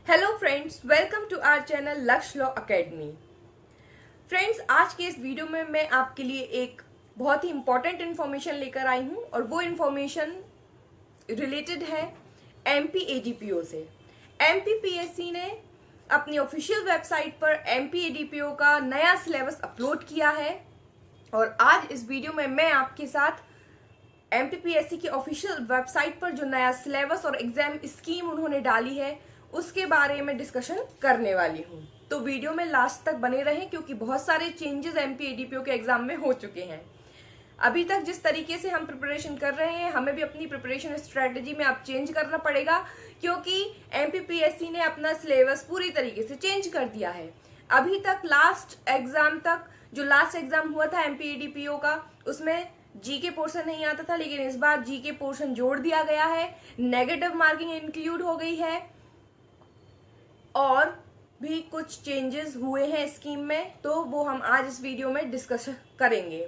Hello friends, welcome to our channel Lakshya law academy. Friends, आज के इस वीडियो में मैं आपके लिए एक बहुत ही इंपॉर्टेंट इन्फॉर्मेशन लेकर आई हूं और वो इन्फॉर्मेशन रिलेटेड है एमपीएडीपीओ से। एमपीपीएससी ने अपनी ऑफिशियल वेबसाइट पर एमपीएडीपीओ का नया सिलेबस अपलोड किया है और आज इस वीडियो में मैं आपके साथ एमपीपीएससी की ऑफिशियल वेबसाइट पर जो नया सिलेबस और एग्जाम स्कीम उन्होंने डाली है उसके बारे में डिस्कशन करने वाली हूँ। तो वीडियो में लास्ट तक बने रहें क्योंकि बहुत सारे चेंजेस एमपीएडीपीओ के एग्जाम में हो चुके हैं। अभी तक जिस तरीके से हम प्रिपरेशन कर रहे हैं हमें भी अपनी प्रिपरेशन स्ट्रेटजी में अब चेंज करना पड़ेगा क्योंकि एमपीपीएससी ने अपना सिलेबस पूरी तरीके से चेंज कर दिया है। अभी तक लास्ट एग्जाम हुआ था एमपीएडीपीओ का, उसमें जीके पोर्शन नहीं आता था, लेकिन इस बार जीके पोर्शन जोड़ दिया गया है, नेगेटिव मार्किंग इंक्लूड हो गई है और भी कुछ चेंजेस हुए हैं स्कीम में, तो वो हम आज इस वीडियो में डिस्कस करेंगे।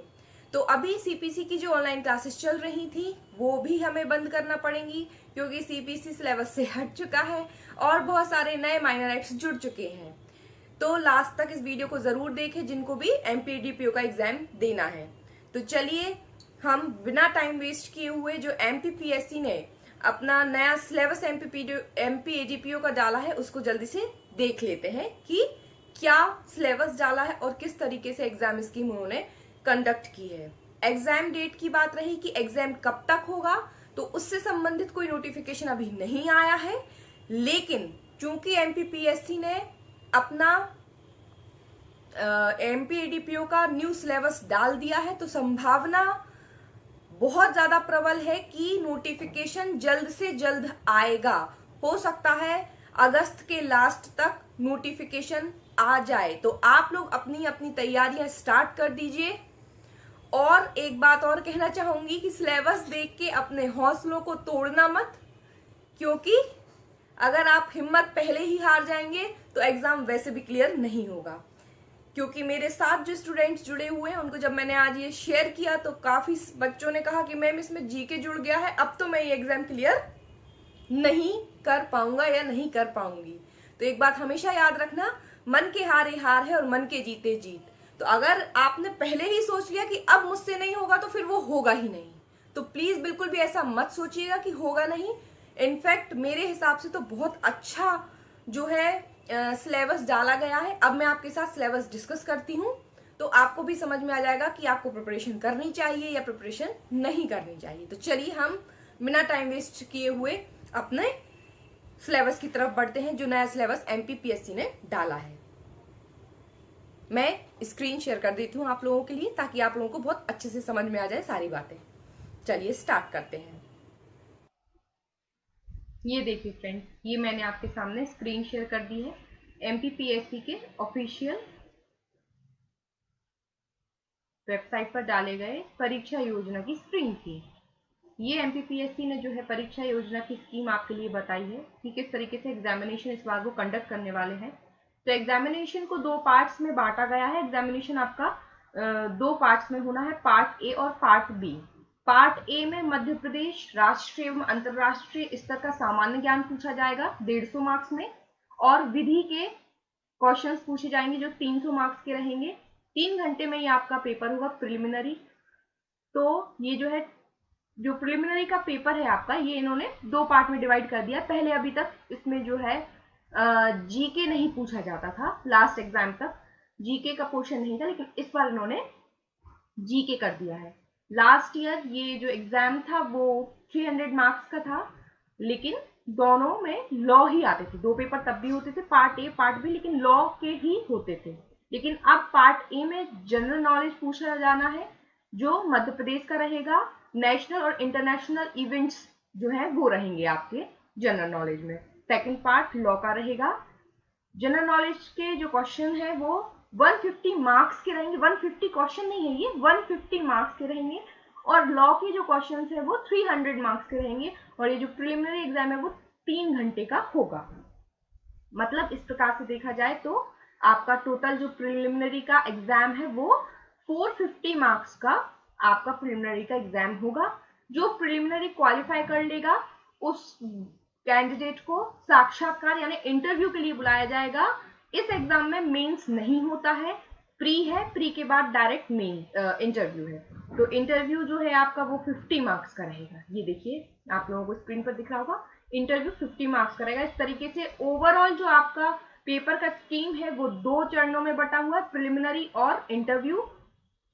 तो अभी सीपीसी की जो ऑनलाइन क्लासेस चल रही थी वो भी हमें बंद करना पड़ेंगी क्योंकि सीपीसी सिलेबस से हट चुका है और बहुत सारे नए माइनर एक्ट्स जुड़ चुके हैं। तो लास्ट तक इस वीडियो को जरूर देखें जिनको भी एमपीएडीपीओ का एग्जाम देना है। तो चलिए हम बिना टाइम वेस्ट किए हुए जो एमपीपीएससी ने अपना नया सिलेबस एमपीएडीपीओ का डाला है उसको जल्दी से देख लेते हैं कि क्या सिलेबस डाला है और किस तरीके से एग्जाम स्कीम उन्होंने कंडक्ट की है। एग्जाम डेट की बात रही कि एग्जाम कब तक होगा, तो उससे संबंधित कोई नोटिफिकेशन अभी नहीं आया है, लेकिन चूंकि एमपीपीएससी ने अपना एमपीएडीपीओ का न्यू सिलेबस डाल दिया है तो संभावना बहुत ज्यादा प्रबल है कि नोटिफिकेशन जल्द से जल्द आएगा। हो सकता है अगस्त के लास्ट तक नोटिफिकेशन आ जाए, तो आप लोग अपनी अपनी तैयारियां स्टार्ट कर दीजिए। और एक बात और कहना चाहूंगी कि सिलेबस देख के अपने हौसलों को तोड़ना मत, क्योंकि अगर आप हिम्मत पहले ही हार जाएंगे तो एग्जाम वैसे भी क्लियर नहीं होगा। क्योंकि मेरे साथ जो स्टूडेंट्स जुड़े हुए हैं उनको जब मैंने आज ये शेयर किया तो काफी बच्चों ने कहा कि मैम इसमें जीके जुड़ गया है, अब तो मैं ये एग्जाम क्लियर नहीं कर पाऊंगा या नहीं कर पाऊंगी। तो एक बात हमेशा याद रखना, मन के हारे हार है और मन के जीते जीत। तो अगर आपने पहले ही सोच लिया कि अब मुझसे नहीं होगा तो फिर वो होगा ही नहीं। तो प्लीज बिल्कुल भी ऐसा मत सोचिएगा कि होगा नहीं। इनफैक्ट मेरे हिसाब से तो बहुत अच्छा जो है सिलेबस डाला गया है। अब मैं आपके साथ सिलेबस डिस्कस करती हूँ तो आपको भी समझ में आ जाएगा कि आपको प्रिपरेशन करनी चाहिए या प्रिपरेशन नहीं करनी चाहिए। तो चलिए हम बिना टाइम वेस्ट किए हुए अपने सिलेबस की तरफ बढ़ते हैं जो नया सिलेबस एमपीपीएससी ने डाला है। मैं स्क्रीन शेयर कर देती हूँ आप लोगों के लिए ताकि आप लोगों को बहुत अच्छे से समझ में आ जाए सारी बातें। चलिए स्टार्ट करते हैं। ये देखिए फ्रेंड्स, ये मैंने आपके सामने स्क्रीन शेयर कर दी है एमपीपीएससी के ऑफिशियल वेबसाइट पर डाले गए परीक्षा योजना की स्क्रीन थी। ये एमपीपीएससी ने जो है परीक्षा योजना की स्कीम आपके लिए बताई है कि किस तरीके से एग्जामिनेशन इस बार वो कंडक्ट करने वाले हैं। तो एग्जामिनेशन को दो पार्ट्स में बांटा गया है। एग्जामिनेशन आपका दो पार्ट्स में होना है, पार्ट ए और पार्ट बी। पार्ट ए में मध्य प्रदेश राष्ट्रीय एवं अंतरराष्ट्रीय स्तर का सामान्य ज्ञान पूछा जाएगा 150 मार्क्स में, और विधि के क्वेश्चंस पूछे जाएंगे जो 300 मार्क्स के रहेंगे। 3 घंटे में ये आपका पेपर होगा प्रिलिमिनरी। तो ये जो है जो प्रिलिमिनरी का पेपर है आपका, ये इन्होंने दो पार्ट में डिवाइड कर दिया। पहले अभी तक इसमें जो है जीके नहीं पूछा जाता था, लास्ट एग्जाम तक जीके का पोर्शन नहीं था, लेकिन इस बार इन्होंने जीके कर दिया है। लास्ट ईयर ये जो एग्जाम था वो 300 मार्क्स का था, लेकिन दोनों में लॉ ही आते थे। दो पेपर तब भी होते थे, पार्ट ए पार्ट बी, लेकिन लॉ के ही होते थे। लेकिन अब पार्ट ए में जनरल नॉलेज पूछा जाना है जो मध्य प्रदेश का रहेगा। नेशनल और इंटरनेशनल इवेंट्स जो है वो रहेंगे आपके जनरल नॉलेज में। सेकंड पार्ट लॉ का रहेगा। जनरल नॉलेज के जो क्वेश्चन है वो 150 मार्क्स के रहेंगे। 150 क्वेश्चन नहीं है, ये 150 मार्क्स के रहेंगे। और लॉ के जो क्वेश्चन है वो 300 मार्क्स के रहेंगे। और ये जो प्रिलिमिनरी एग्जाम है वो 3 घंटे का होगा। मतलब इस प्रकार से देखा जाए तो आपका टोटल जो प्रिलिमिनरी का एग्जाम है वो 450 मार्क्स का आपका प्रिलिमिनरी का एग्जाम होगा। जो प्रिलिमिनरी क्वालिफाई कर लेगा उस कैंडिडेट को साक्षात्कार यानी इंटरव्यू के लिए बुलाया जाएगा। इस एग्जाम में मेंस नहीं होता है, प्री है, प्री के बाद डायरेक्ट मेन इंटरव्यू है। तो इंटरव्यू जो है आपका वो 50 मार्क्स का रहेगा। ये देखिए आप लोगों को स्क्रीन पर दिख रहा होगा, इंटरव्यू 50 मार्क्स का रहेगा। इस तरीके से ओवरऑल जो आपका पेपर का स्कीम है वो 2 चरणों में बटा हुआ है, प्रिलिमिनरी और इंटरव्यू,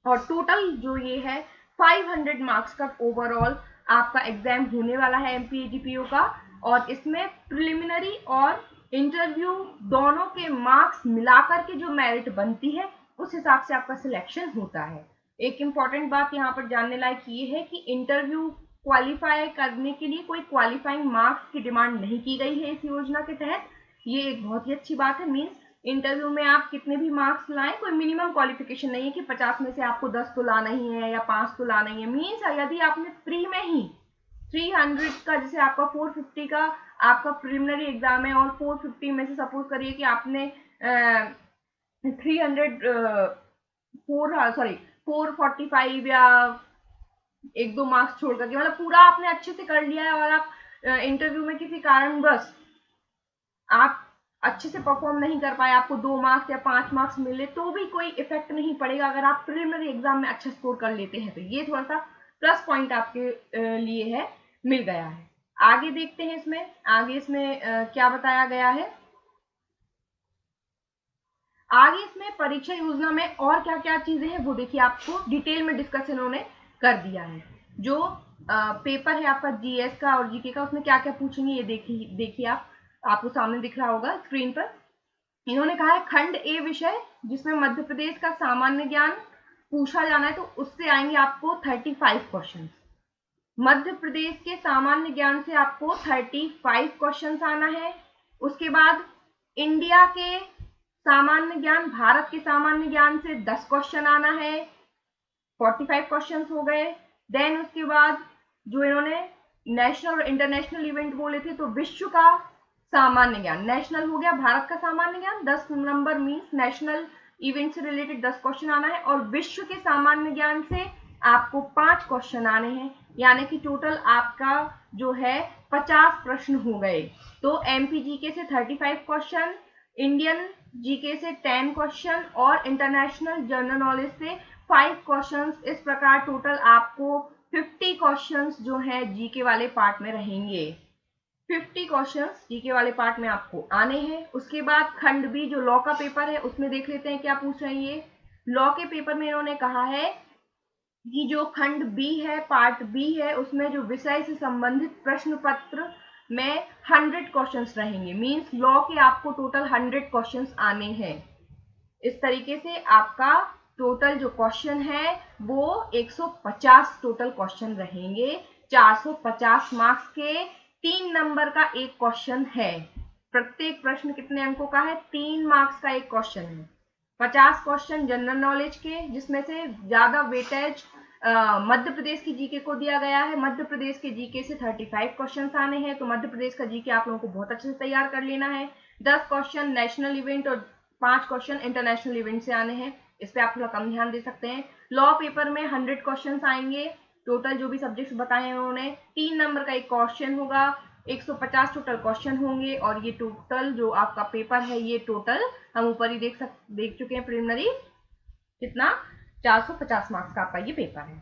और टोटल जो ये है 500 मार्क्स का ओवरऑल आपका एग्जाम होने वाला है एमपीएजीपीओ का। और इसमें प्रिलिमिनरी और इंटरव्यू दोनों के मार्क्स मिलाकर के जो मेरिट बनती है उस हिसाब से आपका सिलेक्शन होता है। एक इम्पॉर्टेंट बात यहाँ पर जानने लायक ये है कि इंटरव्यू क्वालिफाई करने के लिए कोई क्वालिफाइंग मार्क्स की डिमांड नहीं की गई है इस योजना के तहत। ये एक बहुत ही अच्छी बात है। मीन्स इंटरव्यू में आप कितने भी मार्क्स लाएं, कोई मिनिमम क्वालिफिकेशन नहीं है कि 50 में से आपको 10 तो लाना ही है या 5 तो लाना ही है। मीन्स यदि आपने प्री में ही 300 का, जैसे आपका 450 का आपका प्रिलिमिनरी एग्जाम है और 450 में से सपोज करिए कि आपने 445 या 1-2 मार्क्स छोड़ करके, मतलब पूरा आपने अच्छे से कर लिया है और आप इंटरव्यू में किसी कारणवश आप अच्छे से परफॉर्म नहीं कर पाए, आपको 2 मार्क्स या 5 मार्क्स मिले, तो भी कोई इफेक्ट नहीं पड़ेगा अगर आप प्रिलिमिनरी एग्जाम में अच्छा स्कोर कर लेते हैं। तो ये थोड़ा सा प्लस पॉइंट आपके लिए है, मिल गया है। आगे देखते हैं इसमें, आगे इसमें क्या बताया गया है। आगे इसमें परीक्षा योजना में और क्या क्या चीजें हैं वो देखिए, आपको डिटेल में डिस्कस इन्होंने कर दिया है। जो पेपर है आपका जीएस का और जीके का, उसमें क्या क्या पूछेंगे ये देखिए आपको सामने दिख रहा होगा स्क्रीन पर। इन्होंने कहा है खंड ए विषय जिसमें मध्य प्रदेश का सामान्य ज्ञान पूछा जाना है, तो उससे आएंगे आपको 35 क्वेश्चन। मध्य प्रदेश के सामान्य ज्ञान से आपको 35 क्वेश्चन आना है। उसके बाद इंडिया के सामान्य ज्ञान, भारत के सामान्य ज्ञान से 10 क्वेश्चन आना है, 45 क्वेश्चन हो गए। देन उसके बाद जो इन्होंने नेशनल और इंटरनेशनल इवेंट बोले थे, तो विश्व का सामान्य ज्ञान, नेशनल हो गया, भारत का सामान्य ज्ञान 10 नंबर, मीन्स नेशनल इवेंट से रिलेटेड 10 क्वेश्चन आना है, और विश्व के सामान्य ज्ञान से आपको 5 क्वेश्चन आने हैं, यानी कि टोटल आपका जो है 50 प्रश्न हो गए। तो एमपीजीके से 35 क्वेश्चन, इंडियन जीके से 10 क्वेश्चन और इंटरनेशनल जनरल नॉलेज से 5 क्वेश्चंस। इस प्रकार टोटल आपको 50 क्वेश्चंस जो है जीके वाले पार्ट में रहेंगे। 50 क्वेश्चंस जीके वाले पार्ट में आपको आने हैं। उसके बाद खंड बी जो लॉ का पेपर है, उसमें देख लेते हैं क्या पूछ रहे हैं ये। लॉ के पेपर में इन्होंने कहा है कि जो खंड बी है, पार्ट बी है, उसमें जो विषय से संबंधित प्रश्न पत्र में 100 क्वेश्चंस रहेंगे। मींस लॉ के आपको टोटल 100 क्वेश्चंस आने हैं। इस तरीके से आपका टोटल जो क्वेश्चन है वो 150 टोटल क्वेश्चन रहेंगे। 450 मार्क्स के 3 नंबर का एक क्वेश्चन है। प्रत्येक प्रश्न कितने अंकों का है? 3 मार्क्स का एक क्वेश्चन है। 50 क्वेश्चन जनरल नॉलेज के, जिसमें से ज्यादा वेटेज मध्य प्रदेश की जीके को दिया गया है। मध्य प्रदेश के जीके से 35 क्वेश्चन आने हैं, तो मध्य प्रदेश का जीके आप लोगों को बहुत अच्छे से तैयार कर लेना है। 10 क्वेश्चन नेशनल इवेंट और 5 क्वेश्चन इंटरनेशनल इवेंट से आने हैं। इस पे आप थोड़ा कम ध्यान दे सकते हैं। लॉ पेपर में 100 क्वेश्चन आएंगे। टोटल जो भी सब्जेक्ट्स बताए हैं उन्होंने, 3 नंबर का एक क्वेश्चन होगा, 150 टोटल क्वेश्चन होंगे, और ये टोटल जो आपका पेपर है, ये टोटल हम ऊपर ही देख चुके हैं प्रिलिमिनरी, कितना 450 मार्क्स का आपका ये पेपर है।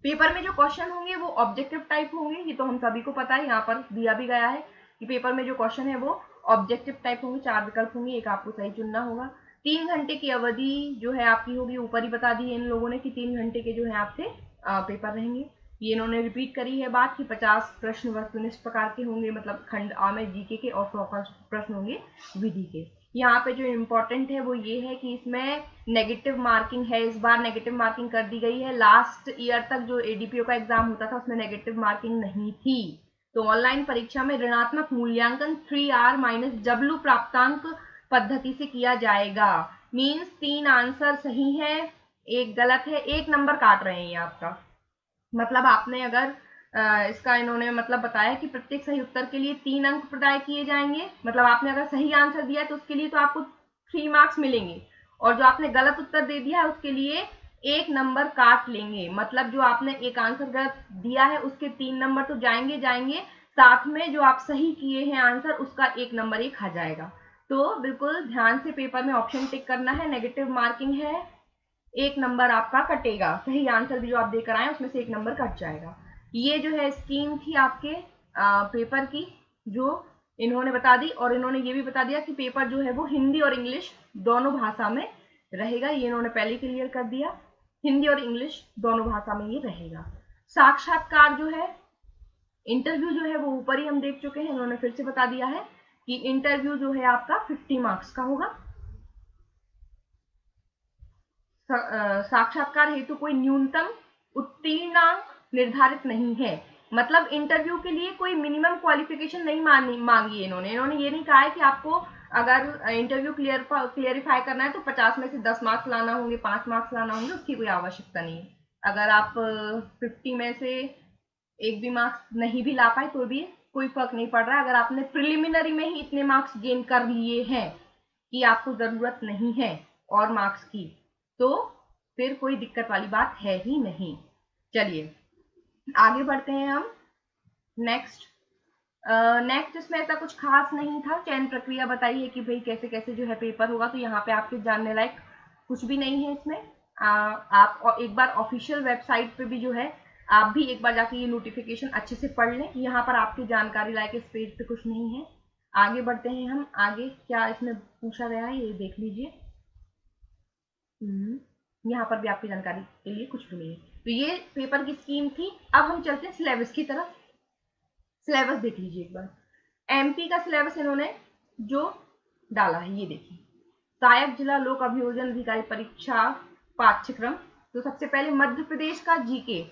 पेपर में जो क्वेश्चन होंगे वो ऑब्जेक्टिव टाइप होंगे, ये तो हम सभी को पता है, यहाँ पर दिया भी गया है कि पेपर में जो क्वेश्चन है वो ऑब्जेक्टिव टाइप होंगे। 4 विकल्प होंगे, एक आपको सही चुनना होगा। 3 घंटे की अवधि जो है आपकी होगी, ऊपर ही बता दी है इन लोगों ने कि 3 घंटे के जो है आपसे पेपर रहेंगे। ये इन्होंने रिपीट करी है बात कि 50 प्रश्न वस्तुनिष्ठ प्रकार के होंगे, मतलब खंड आ में जीके के, और 100 प्रश्न होंगे विधि के। यहाँ पे जो इम्पोर्टेंट है वो ये है कि इसमें नेगेटिव मार्किंग है। इस बार नेगेटिव मार्किंग कर दी गई है। लास्ट ईयर तक जो एडीपीओ का एग्जाम होता था उसमें नेगेटिव मार्किंग नहीं थी। तो ऑनलाइन परीक्षा में ऋणात्मक मूल्यांकन 3R-W प्राप्तांक पद्धति से किया जाएगा। मीन्स 3 आंसर सही है, 1 गलत है, 1 नंबर काट रहे हैं ये आपका। मतलब आपने अगर इसका इन्होंने मतलब बताया कि प्रत्येक सही उत्तर के लिए 3 अंक प्रदाय किए जाएंगे। मतलब आपने अगर सही आंसर दिया है तो उसके लिए तो आपको 3 मार्क्स मिलेंगे, और जो आपने गलत उत्तर दे दिया है उसके लिए 1 नंबर काट लेंगे। मतलब जो आपने एक आंसर गलत दिया है उसके 3 नंबर तो जाएंगे, साथ में जो आप सही किए हैं आंसर उसका 1 नंबर एक आ जाएगा। तो बिल्कुल ध्यान से पेपर में ऑप्शन टिक करना है, नेगेटिव मार्किंग है, 1 नंबर आपका कटेगा। सही आंसर भी जो आप देकर आए उसमें से 1 नंबर कट जाएगा। ये जो है स्कीम थी आपके पेपर की, जो इन्होंने बता दी, और इन्होंने ये भी बता दिया कि पेपर जो है वो हिंदी और इंग्लिश दोनों भाषा में रहेगा। ये इन्होंने पहले क्लियर कर दिया, हिंदी और इंग्लिश दोनों भाषा में ये रहेगा। साक्षात्कार जो है, इंटरव्यू जो है वो ऊपर ही हम देख चुके हैं, इन्होंने फिर से बता दिया है कि इंटरव्यू जो है आपका 50 मार्क्स का होगा। साक्षात्कार हेतु कोई न्यूनतम उत्तीर्णांक निर्धारित नहीं है, मतलब इंटरव्यू के लिए कोई मिनिमम क्वालिफिकेशन नहीं मांगी इन्होंने ये नहीं कहा है कि आपको अगर इंटरव्यू क्लियरिफाई करना है तो 50 में से 10 मार्क्स लाना होंगे, 5 मार्क्स लाना होंगे, उसकी कोई आवश्यकता नहीं है। अगर आप 50 में से एक भी मार्क्स नहीं भी ला पाए तो भी कोई फर्क नहीं पड़ रहा है। अगर आपने प्रिलिमिनरी में ही इतने मार्क्स गेन कर लिए हैं कि आपको जरूरत नहीं है और मार्क्स की, तो फिर कोई दिक्कत वाली बात है ही नहीं। चलिए आगे बढ़ते हैं हम। नेक्स्ट इसमें ऐसा कुछ खास नहीं था। चयन प्रक्रिया बताई है कि भाई कैसे कैसे जो है पेपर होगा, तो यहाँ पे आपके जानने लायक कुछ भी नहीं है इसमें। आप एक बार ऑफिशियल वेबसाइट पे भी जो है आप भी एक बार जाके ये नोटिफिकेशन अच्छे से पढ़ लें। यहाँ पर आपकी जानकारी लायक इस पेज पे कुछ नहीं है। आगे बढ़ते हैं हम। आगे क्या इसमें पूछा गया है ये देख लीजिए। यहाँ पर भी आपकी जानकारी के लिए कुछ भी नहीं है। तो ये पेपर की स्कीम थी। अब हम चलते हैं सिलेबस की तरफ। सिलेबस देख लीजिए एक बार। एमपी का सिलेबस इन्होंने जो डाला है ये देखिए। सहायक जिला लोक अभियोजन अधिकारी परीक्षा पाठ्यक्रम। तो सबसे पहले मध्य प्रदेश का जीके,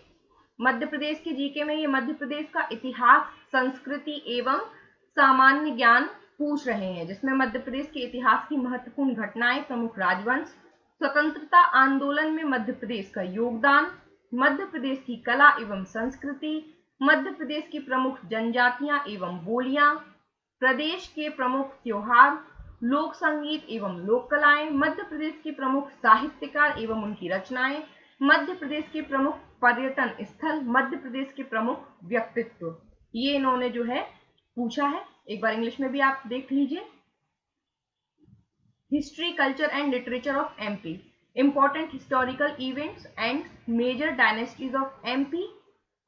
मध्य प्रदेश के जीके में ये मध्य प्रदेश का इतिहास, संस्कृति एवं सामान्य ज्ञान पूछ रहे हैं, जिसमें मध्य प्रदेश के इतिहास की महत्वपूर्ण घटनाएं, प्रमुख राजवंश, स्वतंत्रता आंदोलन में मध्य प्रदेश का योगदान, मध्य प्रदेश की कला एवं संस्कृति, मध्य प्रदेश की प्रमुख जनजातियां एवं बोलियां, प्रदेश के प्रमुख त्योहार, लोक संगीत एवं लोक कलाएं, मध्य प्रदेश के प्रमुख साहित्यकार एवं उनकी रचनाएं, मध्य प्रदेश के प्रमुख पर्यटन स्थल, मध्य प्रदेश के प्रमुख व्यक्तित्व। ये इन्होंने जो है पूछा है। एक बार इंग्लिश में भी आप देख लीजिए। History, culture and literature of MP, important historical events and major dynasties of MP,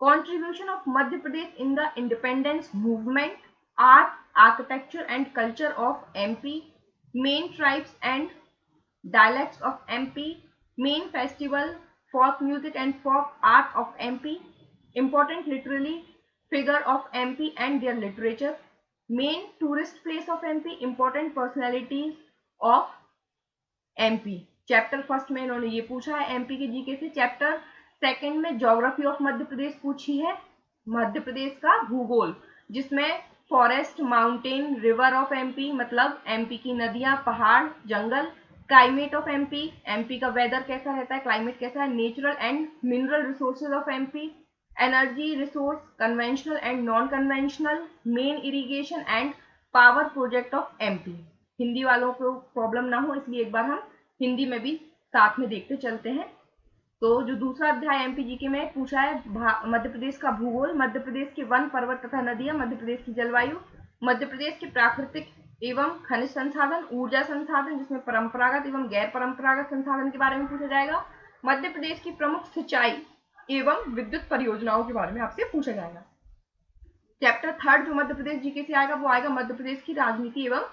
contribution of Madhya Pradesh in the independence movement, art, architecture and culture of MP, main tribes and dialects of MP, main festival, folk music and folk art of MP, important literary figure of MP and their literature, main tourist place of MP, important personalities of MP। Chapter first में इन्होंने ये पूछा है MP के GK से। Chapter second में geography of Madhya Pradesh पूछी है, मध्य प्रदेश का भूगोल, जिसमें forest, mountain, river of MP, मतलब एमपी की नदियां, पहाड़, जंगल, क्लाइमेट ऑफ एमपी, एमपी का वेदर कैसा रहता है, क्लाइमेट कैसा है, natural and mineral resources of MP, energy resource, conventional and non conventional, main irrigation and power project of MP. Hindi वालों को प्रॉब्लम ना हो इसलिए एक बार हम हिंदी में भी साथ में देखते चलते हैं। तो जो दूसरा अध्याय एमपी जीके में पूछा है, मध्य प्रदेश का भूगोल, मध्य प्रदेश के वन, पर्वत तथा नदियां, मध्य प्रदेश की जलवायु, मध्य प्रदेश के प्राकृतिक एवं खनिज संसाधन, ऊर्जा संसाधन, जिसमें परंपरागत एवं गैर परंपरागत संसाधन के बारे में पूछा जाएगा, मध्य प्रदेश की प्रमुख सिंचाई एवं विद्युत परियोजनाओं के बारे में आपसे पूछा जाएगा। चैप्टर थर्ड जो मध्य प्रदेश जीके से आएगा वो आएगा मध्य प्रदेश की राजनीति एवं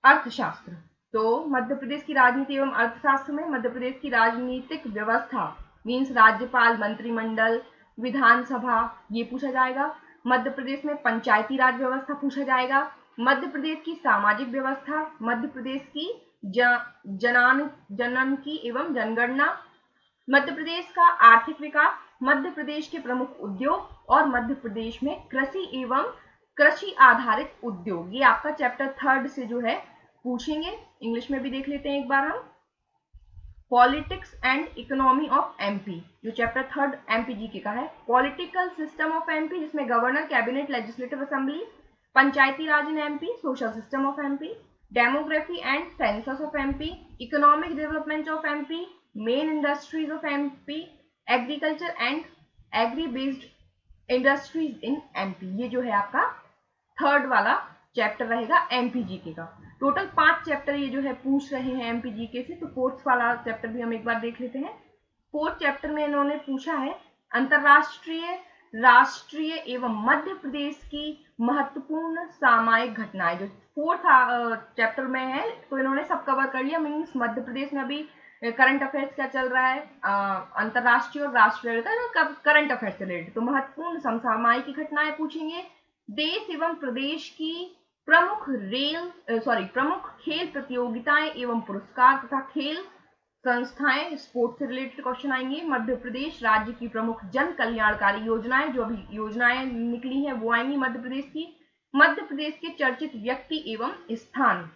अर्थशास्त्र। तो मध्य प्रदेश की राजनीति एवं अर्थशास्त्र में मध्य प्रदेश की राजनीतिक व्यवस्था मीन्स राज्यपाल, मंत्रिमंडल, विधानसभा, ये पूछा जाएगा। मध्य प्रदेश में पंचायती राज व्यवस्था पूछा जाएगा। मध्य प्रदेश की सामाजिक व्यवस्था, मध्य प्रदेश की जनन एवं जनगणना, मध्य प्रदेश का आर्थिक विकास, मध्य प्रदेश के प्रमुख उद्योग और मध्य प्रदेश में कृषि एवं कृषि आधारित उद्योग। ये आपका चैप्टर थर्ड से जो है पूछेंगे। इंग्लिश में भी देख लेते हैं एक बार हम। Politics and economy of MP, जो चैप्टर थर्ड एमपी जीके का है। पॉलिटिकल सिस्टम ऑफ एमपी, जिसमें governor, cabinet, legislative assembly, Panchayati Raj in MP, social system of MP, demography and census of MP, economic development of MP, main industries of MP, agriculture and agri based industries in MP. ये जो है आपका third वाला chapter रहेगा MP GK का। Total 5 chapter ये जो है पूछ रहे हैं एमपी जीके से, तो फोर्थ वाला चैप्टर भी हम एक बार देख लेते हैं। फोर्थ चैप्टर में इन्होंने पूछा है अंतरराष्ट्रीय, राष्ट्रीय एवं मध्य प्रदेश की महत्वपूर्ण सामायिक घटनाएं। जो फोर्थ चैप्टर में है तो इन्होंने सब कवर कर लिया। मीन्स मध्य प्रदेश में अभी करंट अफेयर्स क्या चल रहा है, अंतरराष्ट्रीय और राष्ट्रीय करंट अफेयर्स से रिलेटेड, तो महत्वपूर्ण समसामयिक की घटनाएं पूछेंगे। देश एवं प्रदेश की प्रमुख खेल प्रतियोगिताएं एवं पुरस्कार तथा खेल संस्थाएं, स्पोर्ट्स से रिलेटेड क्वेश्चन आएंगे। मध्य प्रदेश राज्य की प्रमुख जन कल्याणकारी योजनाएं, जो अभी योजनाएं निकली हैं वो आएंगी मध्य प्रदेश की। मध्य प्रदेश के चर्चित व्यक्ति एवं स्थान।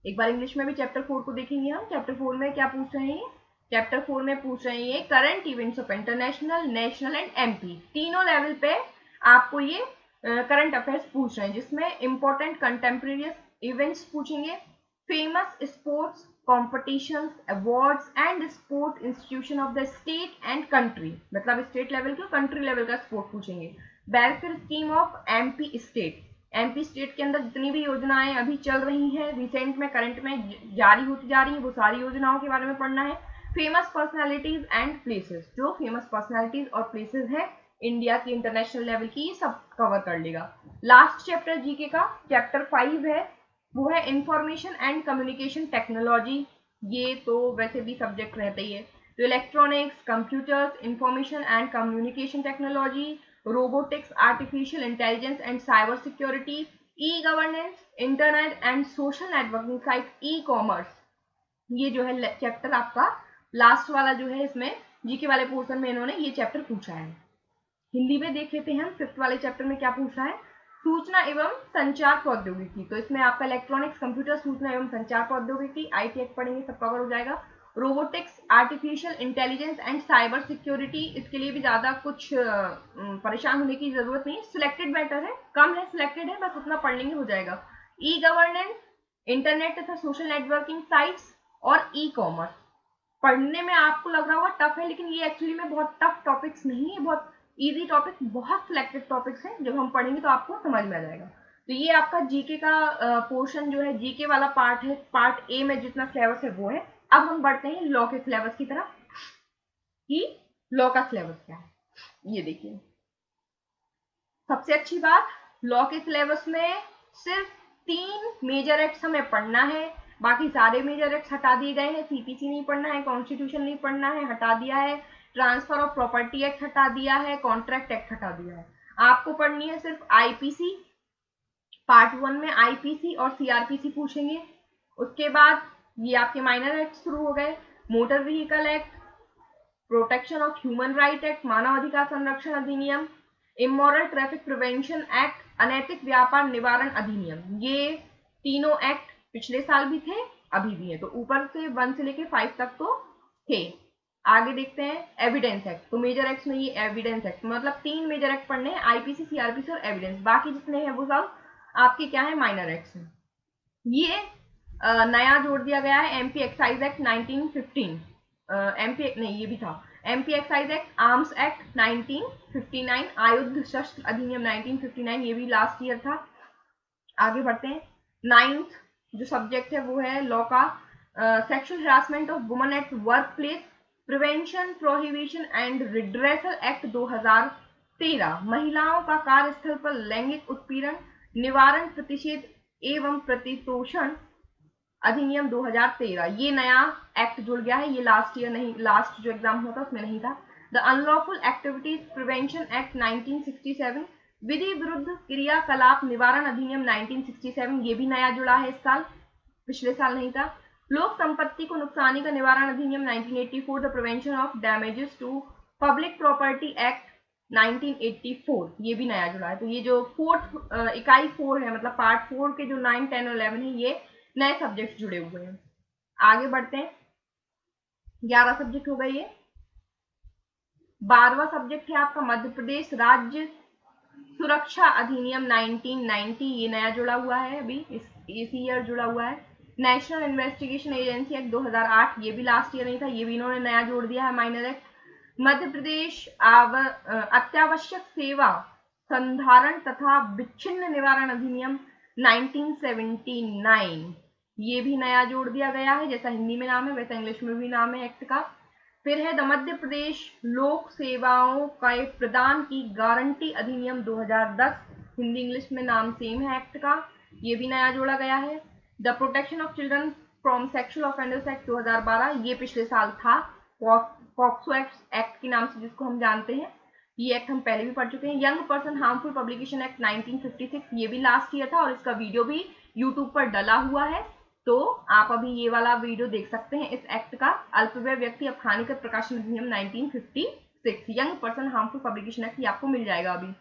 एक बार इंग्लिश में भी चैप्टर 4 को देखेंगे हम। चैप्टर 4 में क्या पूछ रहे हैं, चैप्टर 4 में पूछ रहे हैं current events of international, national and MP, तीनों लेवल पे आपको ये करंट अफेयर्स पूछ रहे हैं, जिसमें इंपॉर्टेंट कंटेम्प्रेरी इवेंट्स पूछेंगे, famous sports competitions, awards and sport institution of the state and country, मतलब स्टेट लेवल का कंट्री लेवल का स्पोर्ट पूछेंगे। Welfare scheme of MP state, MP state के अंदर जितनी भी योजनाएं अभी चल रही हैं, रिसेंट में करंट में जारी होती जा रही है, वो सारी योजनाओं के बारे में पढ़ना है। फेमस पर्सनालिटीज एंड प्लेसेस, जो फेमस पर्सनालिटीज और प्लेसेस है इंडिया की, इंटरनेशनल लेवल की, ये सब कवर कर लेगा। लास्ट चैप्टर जीके का चैप्टर 5 है, वो है इंफॉर्मेशन एंड कम्युनिकेशन टेक्नोलॉजी। ये तो वैसे भी सब्जेक्ट रहता ही है, तो electronics, computers, information and communication technology, robotics, artificial intelligence and cyber security, e governance, internet and social networking site, e commerce. ये जो है चैप्टर आपका लास्ट वाला जो है, इसमें जीके वाले पोर्शन में इन्होंने ये चैप्टर पूछा है। हिंदी में देख लेते हैं हम फिफ्थ वाले चैप्टर में क्या पूछा है, सूचना एवं संचार प्रौद्योगिकी। तो इसमें आपका इलेक्ट्रॉनिक्स, कंप्यूटर, सूचना एवं संचार प्रौद्योगिकी, आईटी पढ़ेंगे, सब कवर हो जाएगा। Robotics, artificial intelligence and cyber security, इसके लिए भी ज्यादा कुछ परेशान होने की जरूरत नहीं, सिलेक्टेड मैटर है, कम है सिलेक्टेड है, बस उतना पढ़ लेंगे हो जाएगा। ई गवर्नेंस, इंटरनेट तथा सोशल नेटवर्किंग साइट्स और ई कॉमर्स। पढ़ने में आपको लग रहा होगा टफ है, लेकिन ये एक्चुअली में बहुत टफ टॉपिक्स नहीं है, बहुत इजी टॉपिक, बहुत सिलेक्टेड टॉपिक्स हैं। जब हम पढ़ेंगे तो आपको समझ में आ जाएगा। तो ये आपका जीके का पोर्शन जो है, जीके वाला पार्ट है, पार्ट ए में जितना सिलेबस है वो है। अब हम बढ़ते हैं लॉ के सिलेबस की तरफ कि लॉ का सिलेबस क्या है। ये देखिए, सबसे अच्छी बात, लॉ के सिलेबस में सिर्फ 3 मेजर एक्ट्स हमें पढ़ना है, बाकी सारे मेजर एक्ट्स हटा दिए गए हैं। सीपीसी नहीं पढ़ना है, कॉन्स्टिट्यूशन नहीं पढ़ना है, हटा दिया है। ट्रांसफर ऑफ प्रॉपर्टी एक्ट हटा दिया है, कॉन्ट्रैक्ट एक्ट हटा दिया है। आपको पढ़नी है सिर्फ आईपीसी। पार्ट 1 में आईपीसी और सीआरपीसी पूछेंगे। उसके बाद ये आपके माइनर एक्ट शुरू हो गए, motor vehicle act, protection of human right act, मानव अधिकार संरक्षण अधिनियम, इमोरल ट्रैफिक प्रिवेंशन एक्ट, अनैतिक व्यापार निवारण अधिनियम। ये तीनों एक्ट पिछले साल भी थे, अभी भी है, तो ऊपर से 1 से लेके 5 तक तो थे। आगे देखते हैं एविडेंस एक्ट। तो मेजर एक्ट में ये एविडेंस एक्ट, मतलब 3 मेजर एक्ट पढ़ने हैं, आईपीसी, सीआरपीसी और एविडेंस। बाकी जितने हैं वो सब आपके क्या है, माइनर एक्ट्स हैं। ये नया जोड़ दिया गया है एमपी एक्साइज एक्ट 1915, एमपी नहीं ये भी था, MP excise act, arms act 1959, आयुध शस्त्र अधिनियम 1959, ये भी लास्ट ईयर था। आगे बढ़ते हैं, 9th जो सब्जेक्ट है वो है लॉ का sexual harassment of woman at work place, prevention, prohibition and redressal act 2013, महिलाओं का कार्यस्थल पर लैंगिक उत्पीड़न निवारण, प्रतिषेध एवं प्रतितोषण अधिनियम 2013। ये नया एक्ट जुड़ गया है, ये लास्ट ईयर नहीं, लास्ट जो एग्जाम हुआ था उसमें नहीं था। The unlawful activities prevention act 1967, विधि विरुद्ध क्रियाकलाप निवारण अधिनियम 1967, ये भी नया जुड़ा है इस साल, पिछले साल नहीं था। लोक संपत्ति को नुकसानी का निवारण अधिनियम 1984, the prevention of damages to public property act 1984, ये भी नया जुड़ा है। तो ये जो फोर्थ इकाई 4 है, मतलब पार्ट 4 के जो 9, 10 और 11 है, ये नए सब्जेक्ट जुड़े हुए हैं। आगे बढ़ते हैं, 11 सब्जेक्ट हो गए ये। 12वां सब्जेक्ट है आपका मध्य प्रदेश राज्य सुरक्षा अधिनियम 1990, ये नया जुड़ा हुआ है, अभी इसी ईयर जुड़ा हुआ है। नेशनल इन्वेस्टिगेशन एजेंसी एक्ट 2008, ये भी लास्ट ईयर नहीं था, ये भी इन्होंने नया जोड़ दिया है, माइनर एक्ट। मध्य प्रदेश अत्यावश्यक सेवा संधारण तथा विच्छिन्न निवारण अधिनियम 1979, ये भी नया जोड़ दिया गया है। जैसा हिंदी में नाम है वैसा इंग्लिश में भी नाम है एक्ट का। फिर है द मध्य प्रदेश लोक सेवाओं का प्रदान की गारंटी अधिनियम 2010, हिंदी इंग्लिश में नाम सेम है एक्ट का, ये भी नया जोड़ा गया है। The protection of children from sexual offenders act 2012, ये पिछले साल था, पॉक्सो एक्ट के नाम से जिसको हम जानते हैं, ये एक्ट हम पहले भी पढ़ चुके हैं। Young person harmful publication act 1956, ये भी लास्ट ईयर था और इसका वीडियो भी यूट्यूब पर डला हुआ है, तो आप अभी ये वाला वीडियो देख सकते हैं इस एक्ट का। अल्पवय व्यक्ति अब हानिकर प्रकाशन अधिनियम 1956, young person harmful publication act, ये आपको मिल जाएगा अभी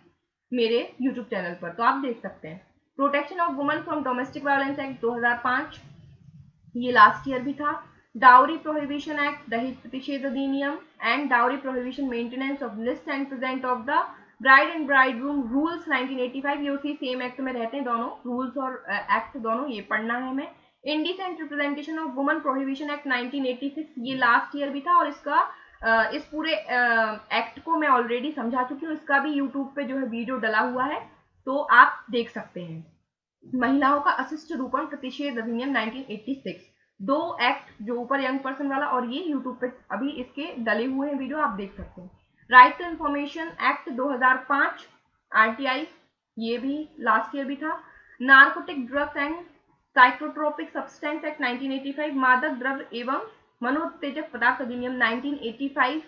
मेरे यूट्यूब चैनल पर, तो आप देख सकते हैं। Protection of women from domestic violence act 2005, ये लास्ट ईयर भी था। डाउरी प्रोहिबिशन एक्ट, दहेज प्रतिषेध अधिनियम and dowry prohibition maintenance of list and present of the bride and bridegroom rules 1985, ये उसी सेम एक्ट में रहते हैं दोनों, रूल्स और एक्ट दोनों, ये पढ़ना है हमें। Indecent representation of women prohibition act 1986, ये लास्ट ईयर भी था और इसका इस पूरे एक्ट को मैं ऑलरेडी समझा चुकी हूँ, इसका भी यूट्यूब पे जो है वीडियो डला हुआ है, तो आप देख सकते हैं। महिलाओं का अशिष्ट रूपण प्रतिषेध अधिनियम 1986, दो एक्ट जो ऊपर यंग पर्सन वाला और ये यूट्यूब पे अभी इसके डले हुए हैं वीडियो, आप देख सकते हैं। Right to information act 2005 RTI, ये भी लास्ट ईयर भी था। Narcotic drugs and psychotropic substance act 1985, मादक द्रव्य एवं मनोत्तेजक पदार्थ अधिनियम 1985,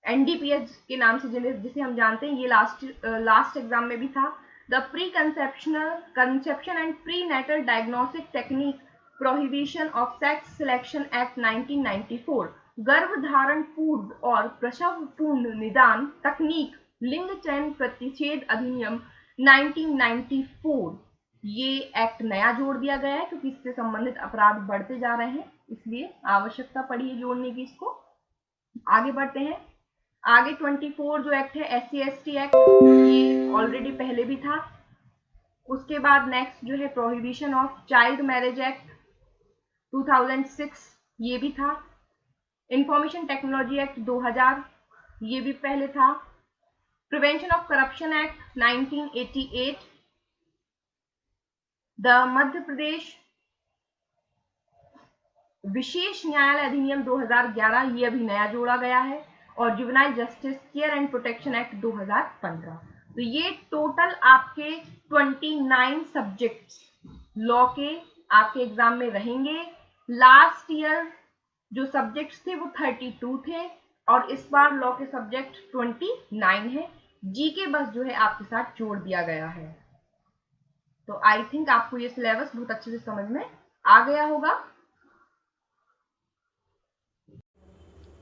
एनडीपीएस के नाम से जिसे हम जानते हैं, ये लास्ट एग्जाम में भी था। The preconception and prenatal diagnostic technique prohibition of sex selection act 1994, गर्भधारण पूर्व और प्रसव पूर्ण निदान तकनीक लिंग चयन प्रतिषेध अधिनियम 1994, ये एक्ट नया जोड़ दिया गया है क्योंकि इससे संबंधित अपराध बढ़ते जा रहे हैं, इसलिए आवश्यकता पड़ी है जोड़ने की इसको। आगे बढ़ते हैं। आगे 24 जो एक्ट है SC/ST एक्ट, ये ऑलरेडी पहले भी था। उसके बाद नेक्स्ट जो है prohibition of child marriage act 2006, ये भी था। इंफॉर्मेशन टेक्नोलॉजी एक्ट 2000, ये भी पहले था। Prevention of corruption act 1988, the Madhya Pradesh विशेष न्यायालय अधिनियम 2011, ये अभी नया जोड़ा गया है। और juvenile justice care and protection act 2015, तो ये टोटल आपके 29 सब्जेक्ट्स लॉ के आपके एग्जाम में रहेंगे। लास्ट ईयर जो सब्जेक्ट्स थे वो 32 थे और इस बार लॉ के सब्जेक्ट 29 है। जीके बस जो है आपके साथ जोड़ दिया गया है। तो आई थिंक आपको ये सिलेबस बहुत अच्छे से समझ में आ गया होगा।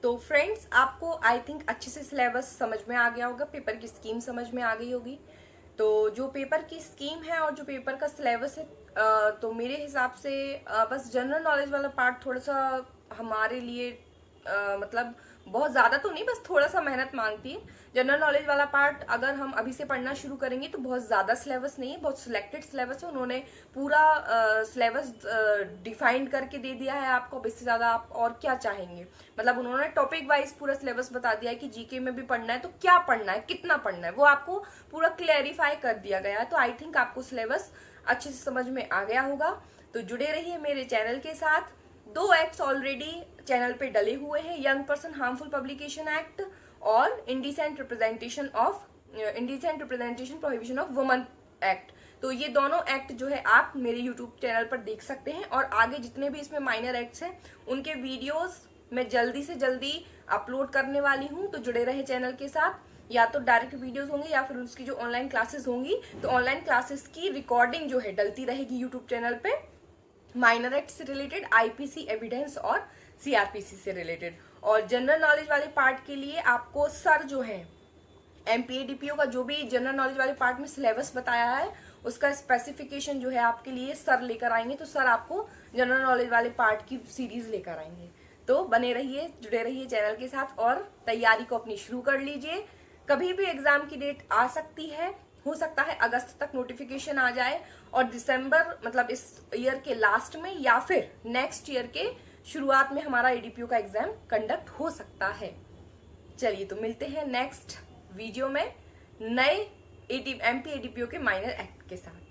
तो फ्रेंड्स, आपको आई थिंक अच्छे से सिलेबस समझ में आ गया होगा, पेपर की स्कीम समझ में आ गई होगी। तो जो पेपर की स्कीम है और जो पेपर का सिलेबस है, तो मेरे हिसाब से बस जनरल नॉलेज वाला पार्ट थोड़ा सा हमारे लिए मतलब बहुत ज़्यादा तो नहीं, बस थोड़ा सा मेहनत मांगती है। जनरल नॉलेज वाला पार्ट अगर हम अभी से पढ़ना शुरू करेंगे तो बहुत ज़्यादा सिलेबस नहीं है, बहुत सिलेक्टेड सिलेबस है। उन्होंने पूरा सिलेबस डिफाइंड करके दे दिया है आपको, अब इससे ज़्यादा आप और क्या चाहेंगे। मतलब उन्होंने टॉपिक वाइज पूरा सिलेबस बता दिया है कि जीके में भी पढ़ना है तो क्या पढ़ना है, कितना पढ़ना है, वो आपको पूरा क्लैरिफाई कर दिया गया है। तो आई थिंक आपको सिलेबस अच्छे से समझ में आ गया होगा। तो जुड़े रहिए मेरे चैनल के साथ। 2 एक्ट्स ऑलरेडी चैनल पे डले हुए हैं, young person harmful publication act और indecent representation prohibition of woman act. तो ये दोनों एक्ट जो है आप मेरे यूट्यूब चैनल पर देख सकते हैं और आगे जितने भी इसमें माइनर एक्ट्स हैं उनके वीडियोस मैं जल्दी से जल्दी अपलोड करने वाली हूँ। तो जुड़े रहे चैनल के साथ, या तो डायरेक्ट वीडियोस होंगे या फिर उसकी जो ऑनलाइन क्लासेस होंगी, तो ऑनलाइन क्लासेस की रिकॉर्डिंग जो है डलती रहेगी यूट्यूब चैनल पे, माइनर एक्ट से रिलेटेड, आईपीसी एविडेंस और सीआरपीसी से रिलेटेड। और जनरल नॉलेज वाले पार्ट के लिए आपको सर जो है एमपीएडीपीओ का जो भी जनरल नॉलेज वाले पार्ट में सिलेबस बताया है उसका स्पेसिफिकेशन जो है आपके लिए सर लेकर आएंगे। तो सर आपको जनरल नॉलेज वाले पार्ट की सीरीज लेकर आएंगे। तो बने रहिए, जुड़े रहिए चैनल के साथ और तैयारी को अपनी शुरू कर लीजिए। कभी भी एग्जाम की डेट आ सकती है, हो सकता है अगस्त तक नोटिफिकेशन आ जाए और दिसंबर मतलब इस ईयर के लास्ट में या फिर नेक्स्ट ईयर के शुरुआत में हमारा एडीपीओ का एग्जाम कंडक्ट हो सकता है। चलिए तो मिलते हैं नेक्स्ट वीडियो में नए एमपी एडीपीओ के माइनर एक्ट के साथ।